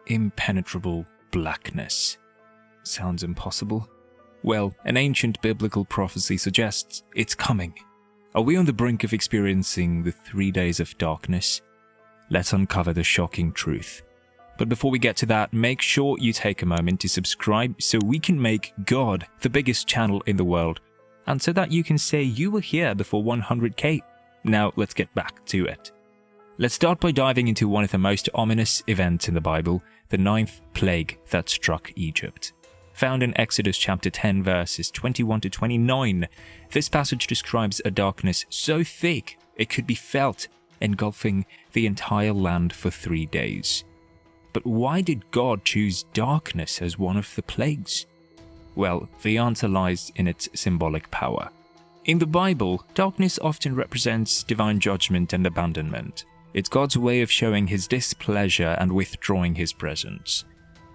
impenetrable blackness. Sounds impossible? Well, an ancient biblical prophecy suggests it's coming. Are we on the brink of experiencing the 3 days of darkness? Let's uncover the shocking truth. But before we get to that, make sure you take a moment to subscribe so we can make God the biggest channel in the world, and so that you can say you were here before 100k. Now let's get back to it. Let's start by diving into one of the most ominous events in the Bible, the 9th plague that struck Egypt. Found in Exodus chapter 10 verses 21 to 29, this passage describes a darkness so thick it could be felt, engulfing the entire land for 3 days. But why did God choose darkness as one of the plagues? Well, the answer lies in its symbolic power. In the Bible, darkness often represents divine judgment and abandonment. It's God's way of showing his displeasure and withdrawing his presence.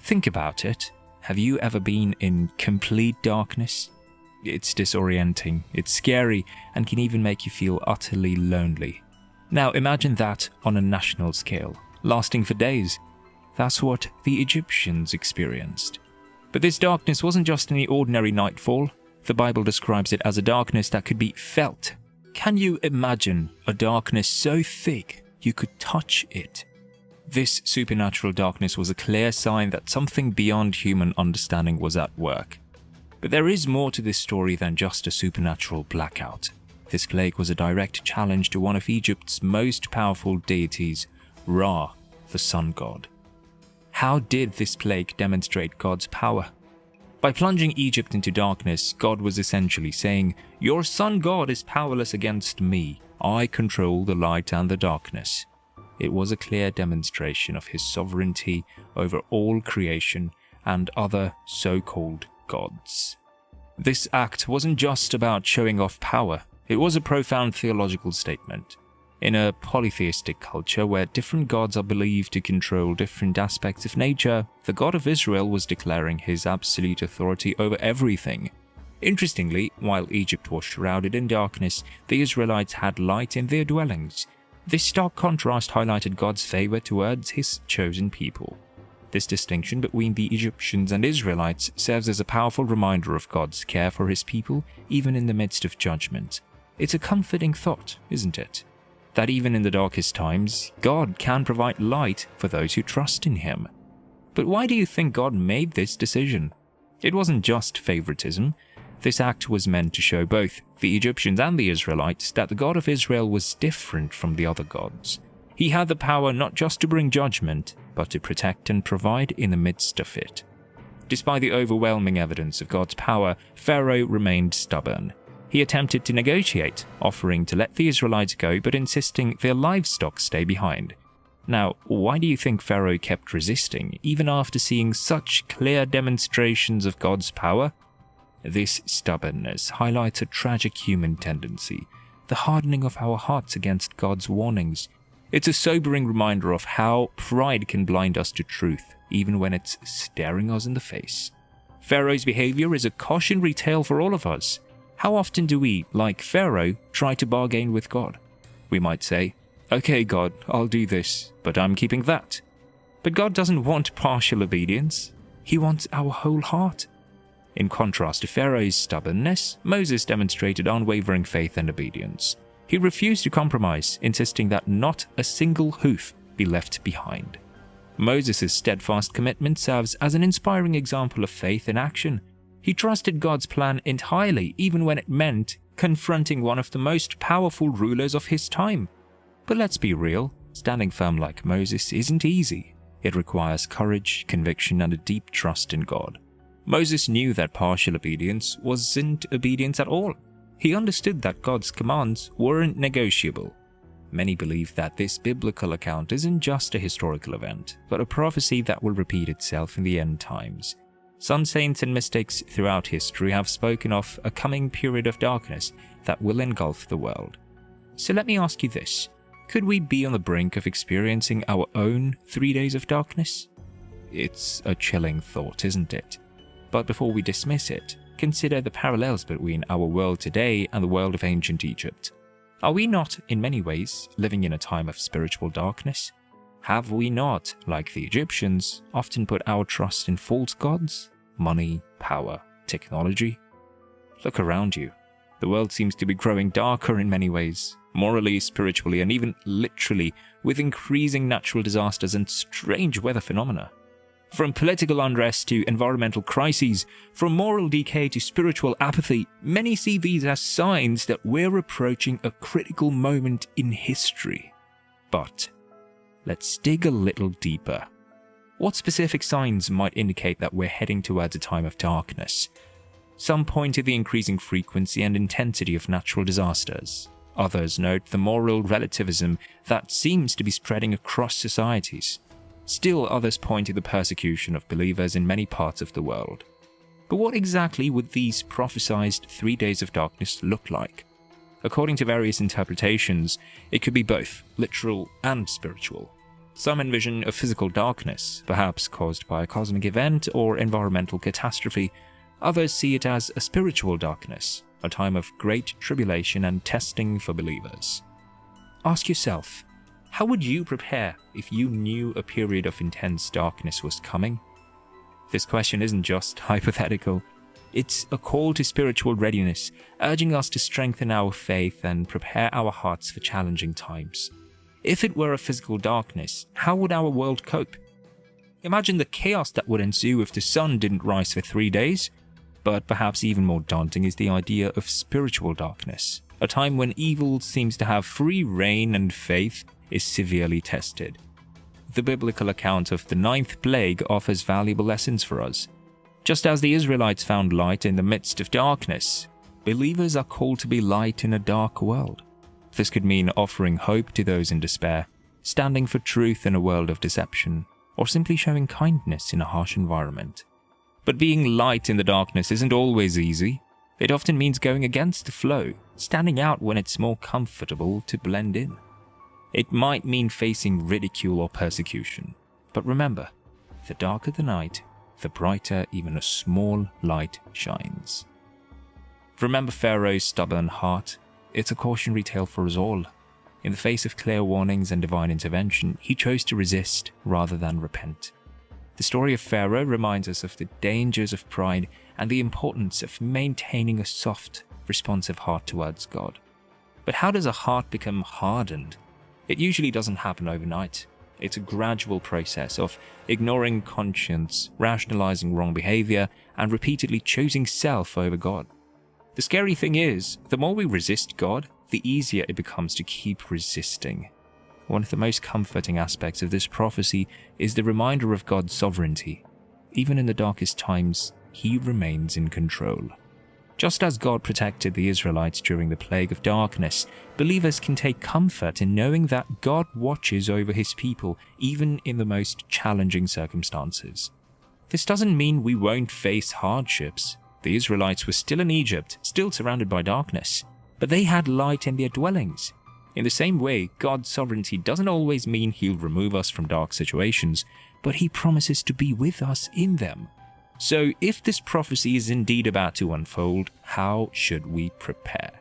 Think about it. Have you ever been in complete darkness? It's disorienting, it's scary, and can even make you feel utterly lonely. Now imagine that on a national scale, lasting for days. That's what the Egyptians experienced. But this darkness wasn't just any ordinary nightfall. The Bible describes it as a darkness that could be felt. Can you imagine a darkness so thick you could touch it? This supernatural darkness was a clear sign that something beyond human understanding was at work. But there is more to this story than just a supernatural blackout. This plague was a direct challenge to one of Egypt's most powerful deities, Ra, the sun god. How did this plague demonstrate God's power? By plunging Egypt into darkness, God was essentially saying, "Your sun god is powerless against me. I control the light and the darkness." It was a clear demonstration of his sovereignty over all creation and other so-called gods. This act wasn't just about showing off power, it was a profound theological statement. In a polytheistic culture where different gods are believed to control different aspects of nature, the God of Israel was declaring his absolute authority over everything. Interestingly, while Egypt was shrouded in darkness, the Israelites had light in their dwellings. This stark contrast highlighted God's favor towards his chosen people. This distinction between the Egyptians and Israelites serves as a powerful reminder of God's care for his people, even in the midst of judgment. It's a comforting thought, isn't it? That even in the darkest times, God can provide light for those who trust in him. But why do you think God made this decision? It wasn't just favoritism. This act was meant to show both the Egyptians and the Israelites that the God of Israel was different from the other gods. He had the power not just to bring judgment, but to protect and provide in the midst of it. Despite the overwhelming evidence of God's power, Pharaoh remained stubborn. He attempted to negotiate, offering to let the Israelites go but insisting their livestock stay behind. Now, why do you think Pharaoh kept resisting, even after seeing such clear demonstrations of God's power? This stubbornness highlights a tragic human tendency, the hardening of our hearts against God's warnings. It's a sobering reminder of how pride can blind us to truth, even when it's staring us in the face. Pharaoh's behavior is a cautionary tale for all of us. How often do we, like Pharaoh, try to bargain with God? We might say, "Okay, God, I'll do this, but I'm keeping that." But God doesn't want partial obedience. He wants our whole heart. In contrast to Pharaoh's stubbornness, Moses demonstrated unwavering faith and obedience. He refused to compromise, insisting that not a single hoof be left behind. Moses' steadfast commitment serves as an inspiring example of faith in action. He trusted God's plan entirely, even when it meant confronting one of the most powerful rulers of his time. But let's be real, standing firm like Moses isn't easy. It requires courage, conviction, and a deep trust in God. Moses knew that partial obedience wasn't obedience at all. He understood that God's commands weren't negotiable. Many believe that this biblical account isn't just a historical event, but a prophecy that will repeat itself in the end times. Some saints and mystics throughout history have spoken of a coming period of darkness that will engulf the world. So let me ask you this. Could we be on the brink of experiencing our own 3 days of darkness? It's a chilling thought, isn't it? But before we dismiss it, consider the parallels between our world today and the world of ancient Egypt. Are we not, in many ways, living in a time of spiritual darkness? Have we not, like the Egyptians, often put our trust in false gods, money, power, technology? Look around you. The world seems to be growing darker in many ways, morally, spiritually, and even literally, with increasing natural disasters and strange weather phenomena. From political unrest to environmental crises, from moral decay to spiritual apathy, many see these as signs that we're approaching a critical moment in history. But let's dig a little deeper. What specific signs might indicate that we're heading towards a time of darkness? Some point to the increasing frequency and intensity of natural disasters. Others note the moral relativism that seems to be spreading across societies. Still others point to the persecution of believers in many parts of the world. But what exactly would these prophesied 3 days of darkness look like? According to various interpretations, it could be both literal and spiritual. Some envision a physical darkness, perhaps caused by a cosmic event or environmental catastrophe. Others see it as a spiritual darkness, a time of great tribulation and testing for believers. Ask yourself, how would you prepare if you knew a period of intense darkness was coming? This question isn't just hypothetical. It's a call to spiritual readiness, urging us to strengthen our faith and prepare our hearts for challenging times. If it were a physical darkness, how would our world cope? Imagine the chaos that would ensue if the sun didn't rise for 3 days. But perhaps even more daunting is the idea of spiritual darkness, a time when evil seems to have free reign and faith is severely tested. The biblical account of the 9th plague offers valuable lessons for us. Just as the Israelites found light in the midst of darkness, believers are called to be light in a dark world. This could mean offering hope to those in despair, standing for truth in a world of deception, or simply showing kindness in a harsh environment. But being light in the darkness isn't always easy. It often means going against the flow, standing out when it's more comfortable to blend in. It might mean facing ridicule or persecution. But remember, the darker the night, the brighter even a small light shines. Remember Pharaoh's stubborn heart? It's a cautionary tale for us all. In the face of clear warnings and divine intervention, he chose to resist rather than repent. The story of Pharaoh reminds us of the dangers of pride and the importance of maintaining a soft, responsive heart towards God. But how does a heart become hardened? It usually doesn't happen overnight. It's a gradual process of ignoring conscience, rationalizing wrong behavior, and repeatedly choosing self over God. The scary thing is, the more we resist God, the easier it becomes to keep resisting. One of the most comforting aspects of this prophecy is the reminder of God's sovereignty. Even in the darkest times, He remains in control. Just as God protected the Israelites during the plague of darkness, believers can take comfort in knowing that God watches over His people even in the most challenging circumstances. This doesn't mean we won't face hardships. The Israelites were still in Egypt, still surrounded by darkness, but they had light in their dwellings. In the same way, God's sovereignty doesn't always mean He'll remove us from dark situations, but He promises to be with us in them. So if this prophecy is indeed about to unfold, how should we prepare?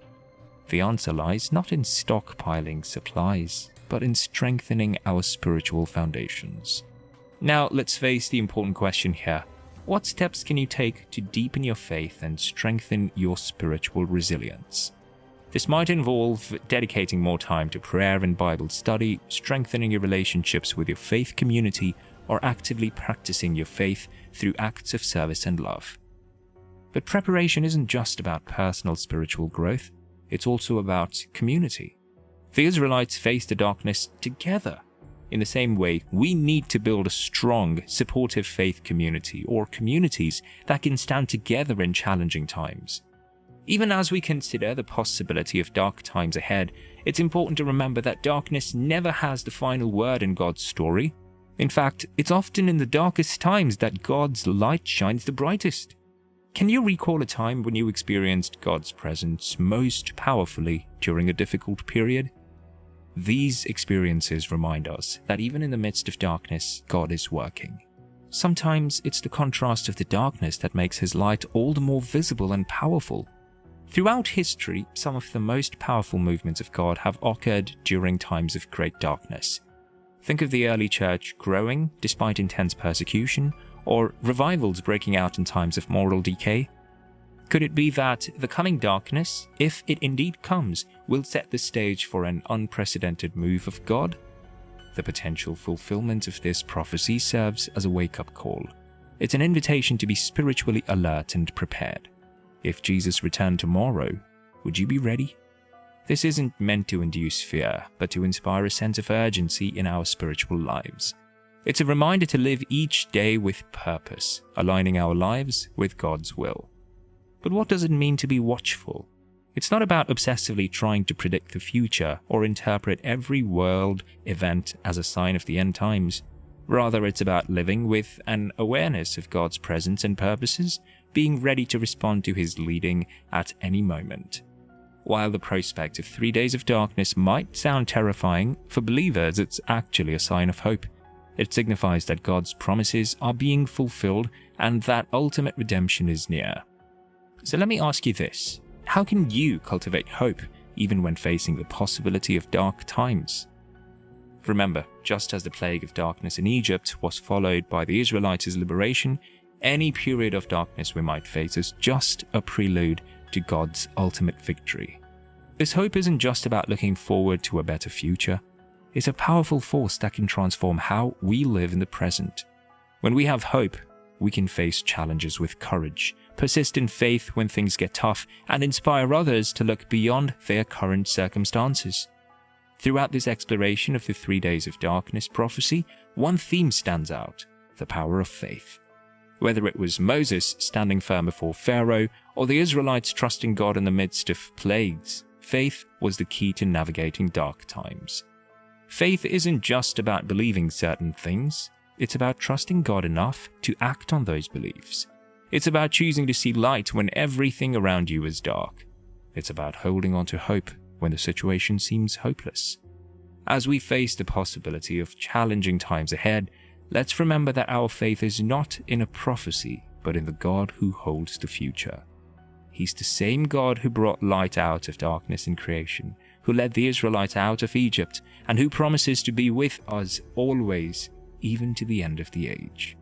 The answer lies not in stockpiling supplies, but in strengthening our spiritual foundations. Now let's face the important question here. What steps can you take to deepen your faith and strengthen your spiritual resilience? This might involve dedicating more time to prayer and Bible study, strengthening your relationships with your faith community, or actively practicing your faith through acts of service and love. But preparation isn't just about personal spiritual growth, it's also about community. The Israelites faced the darkness together. In the same way, we need to build a strong, supportive faith community or communities that can stand together in challenging times. Even as we consider the possibility of dark times ahead, it's important to remember that darkness never has the final word in God's story. In fact, it's often in the darkest times that God's light shines the brightest. Can you recall a time when you experienced God's presence most powerfully during a difficult period? These experiences remind us that even in the midst of darkness, God is working. Sometimes it's the contrast of the darkness that makes His light all the more visible and powerful. Throughout history, some of the most powerful movements of God have occurred during times of great darkness. Think of the early church growing despite intense persecution, or revivals breaking out in times of moral decay. Could it be that the coming darkness, if it indeed comes, will set the stage for an unprecedented move of God? The potential fulfillment of this prophecy serves as a wake-up call. It's an invitation to be spiritually alert and prepared. If Jesus returned tomorrow, would you be ready? This isn't meant to induce fear, but to inspire a sense of urgency in our spiritual lives. It's a reminder to live each day with purpose, aligning our lives with God's will. But what does it mean to be watchful? It's not about obsessively trying to predict the future or interpret every world event as a sign of the end times. Rather, it's about living with an awareness of God's presence and purposes, being ready to respond to His leading at any moment. While the prospect of 3 days of darkness might sound terrifying, for believers it's actually a sign of hope. It signifies that God's promises are being fulfilled and that ultimate redemption is near. So let me ask you this: how can you cultivate hope even when facing the possibility of dark times? Remember, just as the plague of darkness in Egypt was followed by the Israelites' liberation, any period of darkness we might face is just a prelude to God's ultimate victory. This hope isn't just about looking forward to a better future. It's a powerful force that can transform how we live in the present. When we have hope, we can face challenges with courage, persist in faith when things get tough, and inspire others to look beyond their current circumstances. Throughout this exploration of the 3 days of darkness prophecy, one theme stands out: the power of faith. Whether it was Moses standing firm before Pharaoh or the Israelites trusting God in the midst of plagues, faith was the key to navigating dark times. Faith isn't just about believing certain things. It's about trusting God enough to act on those beliefs. It's about choosing to see light when everything around you is dark. It's about holding on to hope when the situation seems hopeless. As we face the possibility of challenging times ahead, let's remember that our faith is not in a prophecy, but in the God who holds the future. He's the same God who brought light out of darkness in creation, who led the Israelites out of Egypt, and who promises to be with us always, even to the end of the age.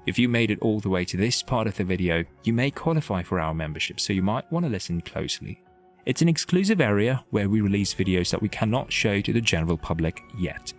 If you made it all the way to this part of the video, you may qualify for our membership, so you might want to listen closely. It's an exclusive area where we release videos that we cannot show to the general public yet.